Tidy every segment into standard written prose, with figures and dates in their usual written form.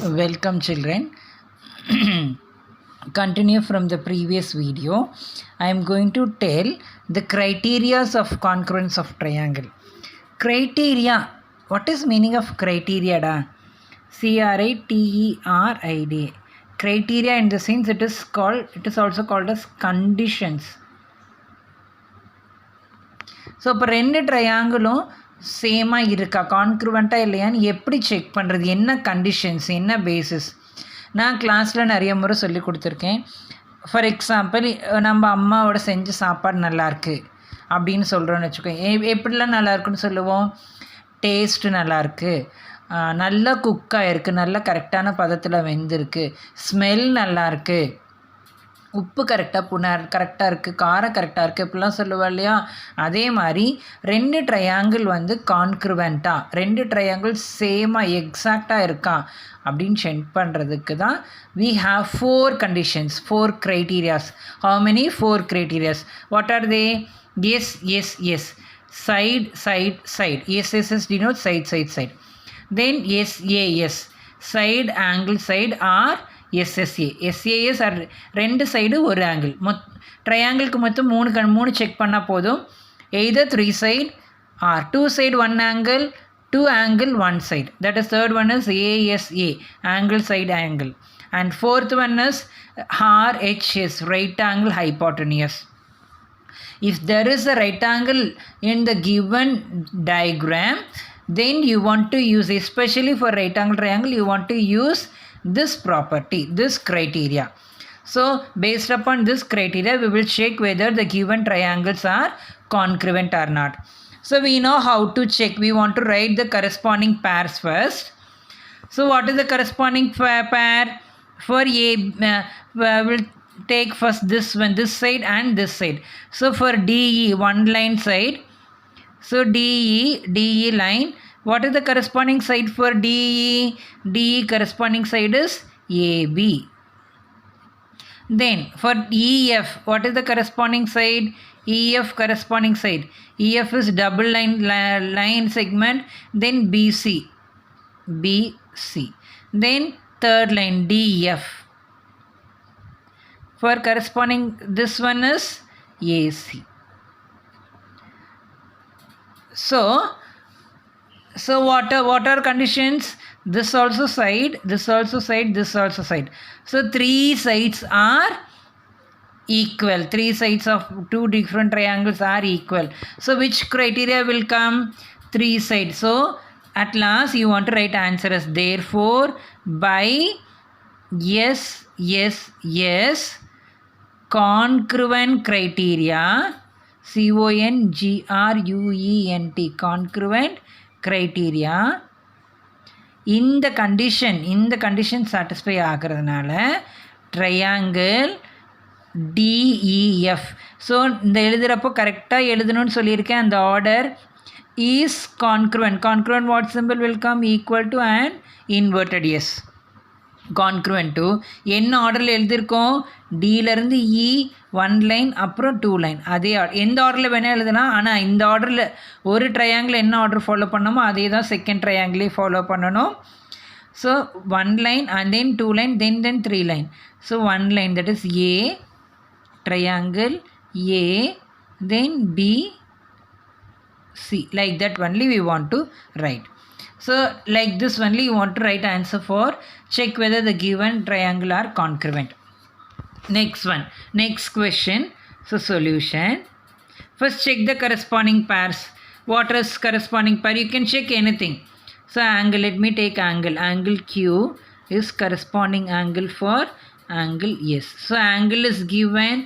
Welcome children. Continue from the previous video. I am going to tell the criteria of congruence of triangle. Criteria. What is meaning of criteria? Da? CRITERID. Criteria in the sense it is also called as conditions. So இப்போ ரெண்டு ட்ரையாங்கிளும் சேமாக இருக்கா கான்க்ருவெண்ட்டாக இல்லையான்னு எப்படி check பண்ணுறது, என்ன conditions, என்ன basis? நான் கிளாஸில் நிறைய முறை சொல்லி கொடுத்துருக்கேன். ஃபார் எக்ஸாம்பிள், நம்ம அம்மாவோட செஞ்ச சாப்பாடு நல்லாயிருக்கு அப்படின்னு சொல்கிறோன்னு வச்சுக்கோங்க. எப்படிலாம் நல்லாயிருக்குன்னு சொல்லுவோம்? டேஸ்ட்டு நல்லாயிருக்கு, நல்லா குக்காக இருக்குது, நல்லா கரெக்டான பதத்தில் வெந்திருக்கு, ஸ்மெல் நல்லாயிருக்கு, உப்பு கரெக்டாக இருக்குது, காரம் கரெக்டாக இருக்குது, இப்படிலாம் சொல்லுவோம் இல்லையா? அதே மாதிரி ரெண்டு ட்ரையாங்கிள் கான்க்ருவெண்ட்டாக, ரெண்டு ட்ரையாங்கிள் சேமாக எக்ஸாக்டாக இருக்கா அப்படின்னு செக் பண்ணுறதுக்கு தான் we have 4 conditions, 4 criterias. How many? 4 criterias. What are they? Yes, yes, yes. Side, side, side. Yes, yes, yes denotes side, side, side. Then yes, yeah, yes. Side, angle, side are SSA. SAS or ரெண்டு side ஒரு angle. ட்ரையாங்கிளுக்கு மொத்தம் மூணு check பண்ணால் போதும். Either 3 side or 2 side 1 angle, 2 angle 1 side. That is third one is ASA, angle side angle. And fourth one is RHS, right angle hypotenuse. If there is a right angle in the given diagram, then you want to use, especially for right angle triangle, you want to use this property, this criteria. So based upon this criteria, we will check whether the given triangles are congruent or not. So we know how to check. We want to write the corresponding pairs first. So what is the corresponding pair? For A, we'll take first this one, this side and this side. So for DE, one line side. So DE line. What is the corresponding side for DE? DE corresponding side is AB. Then for EF, what is the corresponding side? EF corresponding side. EF is double line segment. Then BC. Then third line DF. For corresponding, this one is AC. So what are conditions? This also side, this also side, this also side. So 3 sides are equal. 3 sides of 2 different triangles are equal. So which criteria will come? 3 sides. So at last you want to write answer as therefore by yes, congruent criteria, CONGRUENT, congruent criteria, இந்த condition satisfy ஆகிறதுனால triangle DEF. So இந்த எழுதுகிறப்போ கரெக்டாக எழுதணும்னு சொல்லியிருக்கேன். அந்த order is congruent. Congruent what symbol will come? Equal to and inverted S. Congruent to என்ன ஆர்டரில் எழுதியிருக்கோம்? டியிலேருந்து இ 1 லைன் அப்புறம் 2 லைன். அதே எந்த ஆர்டரில் வேணால் எழுதலாம். ஆனால் இந்த ஆர்டரில் ஒரு ட்ரையாங்கிள் என்ன ஆர்டர் ஃபாலோ பண்ணணுமோ அதே தான் செகண்ட் ட்ரையாங்கிளே ஃபாலோ பண்ணணும். So 1 line and then 2 line, then 3 line. So 1 line, that is a triangle A, then B, C. Like that only we want to write. So like this only you want to write answer for check whether the given triangle are congruent. Next question. So solution. First check the corresponding pairs. What is corresponding pair? You can check anything. So angle, let me take angle. Angle Q is corresponding angle for angle S. So angle is given,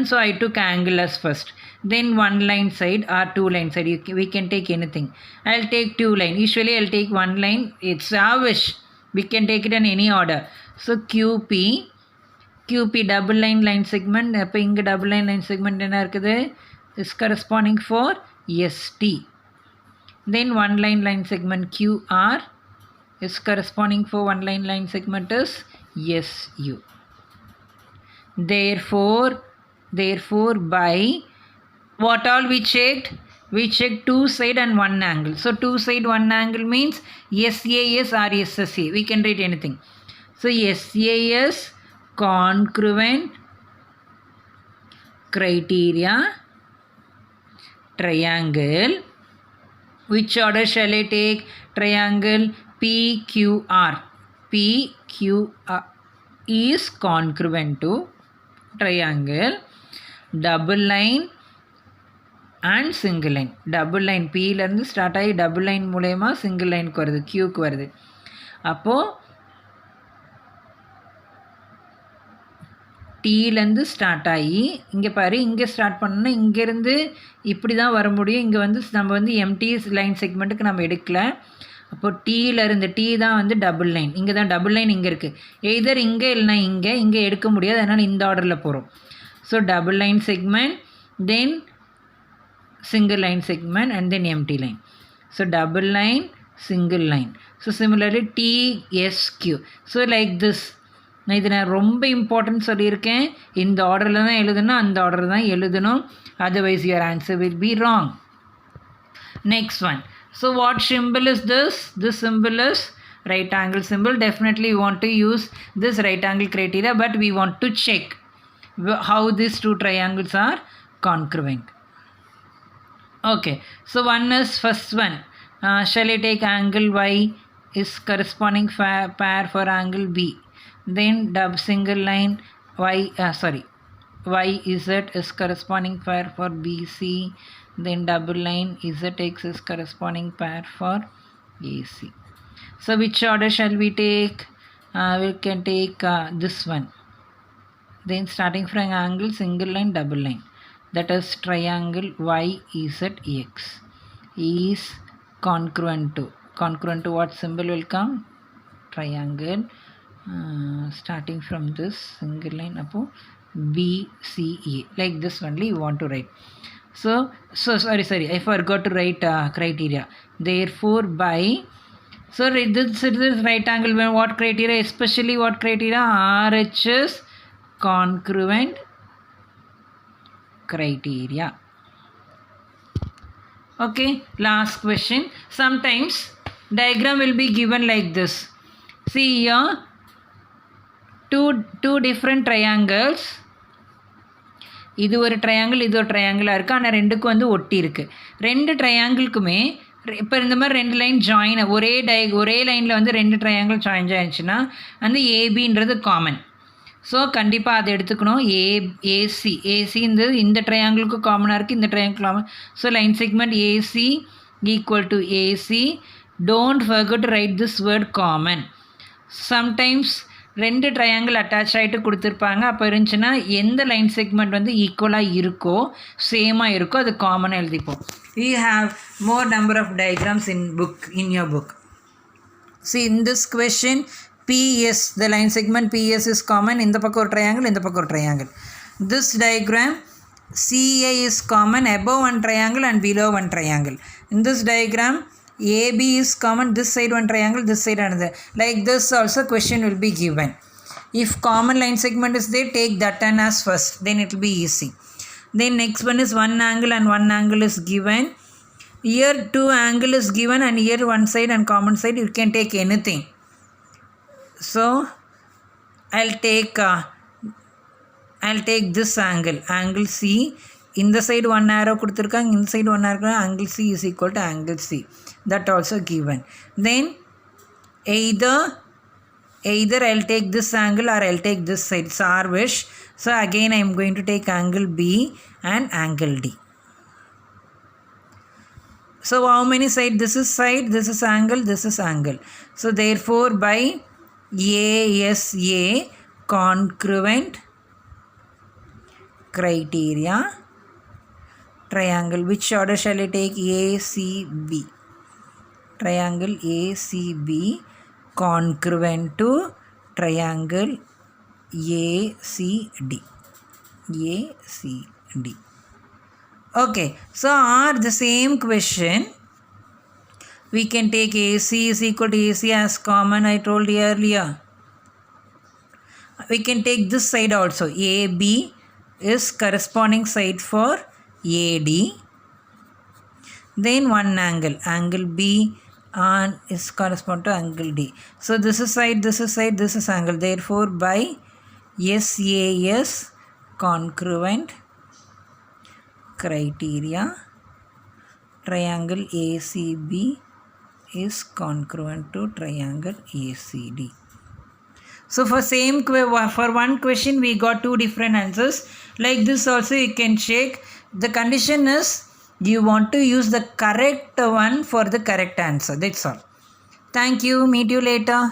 so I took angle as first. Then 1 line side or 2 line side, we can take anything. I'll take 2 line. Usually I'll take 1 line. It's our wish. We can take it in any order. So QP double line segment. அப்போ இங்கே double line segment என்ன இருக்குது? Is corresponding for ST. Then 1 line segment QR is corresponding for 1 line segment is SU. Therefore by what all we checked? we check two side and one angle. So two side one angle means SAS or SSA. We can write anything. So SAS congruent criteria triangle. Which order shall I take? Triangle PQR. PQR is congruent to triangle double line and single line. Double line P லேருந்து start ஆகி double line மூலயமா single லைனுக்கு வருது, Qக்கு வருது. அப்போது டீலேருந்து start ஆகி இங்கே பாரு, இங்கே ஸ்டார்ட் பண்ணோன்னா இங்கேருந்து இப்படி தான் வர முடியும். இங்கே வந்து நம்ம வந்து எம்டி லைன் செக்மெண்ட்டுக்கு நம்ம எடுக்கலை. அப்போது டீலேருந்து டீ தான் வந்து டபுள் லைன், இங்கே தான் டபுள் லைன் இங்கே இருக்குது. எய்தர் இங்கே இல்லைனா இங்கே எடுக்க முடியாது, அதனால் இந்த ஆர்டரில் போகிறோம். So double line segment, then single line segment and then empty line. So double line, single line. So similarly TSQ. So like this. நான் இது நான் ரொம்ப இம்பார்ட்டன்ட் சொல்லியிருக்கேன். இந்த ஆர்டரில் தான் எழுதணும், அந்த ஆர்டர் தான் எழுதணும். Otherwise your answer will be wrong. Next one. So what symbol is this? This symbol is right angle symbol. Definitely you want to use this right angle criteria, but we want to check how these two triangles are congruent. Okay, so one is first one. Shall I take angle Y is corresponding pair for angle B. Then single line YZ is corresponding pair for BC. Then double line ZX is corresponding pair for AC. So which order shall we take? We can take this one. Then starting from angle, single line, double line. That is triangle YZX is congruent to what symbol will come? Triangle starting from this single line upon BCA. Like this only you want to write. So sorry, I forgot to write criteria. Therefore by, so this right angle, what criteria? Especially what criteria? RHS congruent criteria. Okay, last question. Sometimes diagram will be given like this. See here, two different triangles. இது ஒரு triangle, இது ஒரு ட்ரையாங்கிளாக இருக்குது. ஆனால் ரெண்டுக்கும் வந்து ஒட்டி இருக்குது. ரெண்டு ட்ரையாங்கிள்க்குமே இப்போ இந்த மாதிரி ரெண்டு லைன் ஜாயின், ஒரே லைனில் வந்து ரெண்டு ட்ரையாங்கிள் ஜாயின் ஆயிடுச்சுன்னா அந்த ஏபின்றது காமன். ஸோ கண்டிப்பாக அதை எடுத்துக்கணும். ஏசி இந்த ட்ரையாங்கிளுக்கு காமனாக இருக்குது, இந்த triangle common. So line segment a c equal to AC. Don't forget to right this word common. Sometimes ரெண்டு ட்ரையாங்கிள் அட்டாச் ஆகிட்டு கொடுத்துருப்பாங்க. அப்போ இருந்துச்சுன்னா எந்த லைன் செக்மெண்ட் வந்து ஈக்குவலாக இருக்கோ, சேமாக இருக்கோ, அது காமனாக எழுதிப்போம். We have more number of diagrams in your book. See in this question, PS, the line segment PS is common. In the pakor triangle, in the pakor triangle. This diagram, CA is common above one triangle and below one triangle. In this diagram, AB is common, this side one triangle, this side another. Like this also question will be given. If common line segment is there, take that one as first, then it will be easy. Then next one is one angle and one angle is given. Here two angle is given and here one side and common side, you can take anything. So I'll take this angle C. In the side one arrow kuduthirukanga, in side one arrow, angle C is equal to angle C. That also given. Then either I'll take this angle or I'll take this side. It's our wish. So again I am going to take angle B and angle D. So how many side? This is side, this is angle, this is angle. So therefore by ASA congruent criteria triangle, which order shall I take? ACB. Triangle ACB congruent to triangle ACD. Okay, so are the same question. We can take AC is equal to AC as common, I told you earlier. We can take this side also. AB is corresponding side for AD. then one angle B and is correspond to angle D. So this is side, this is side, this is angle. Therefore by SAS congruent criteria, triangle ACB is congruent to triangle ACD. So for one question we got two different answers. Like this also you can check. The condition is you want to use the correct one for the correct answer. That's all. Thank you. Meet you later.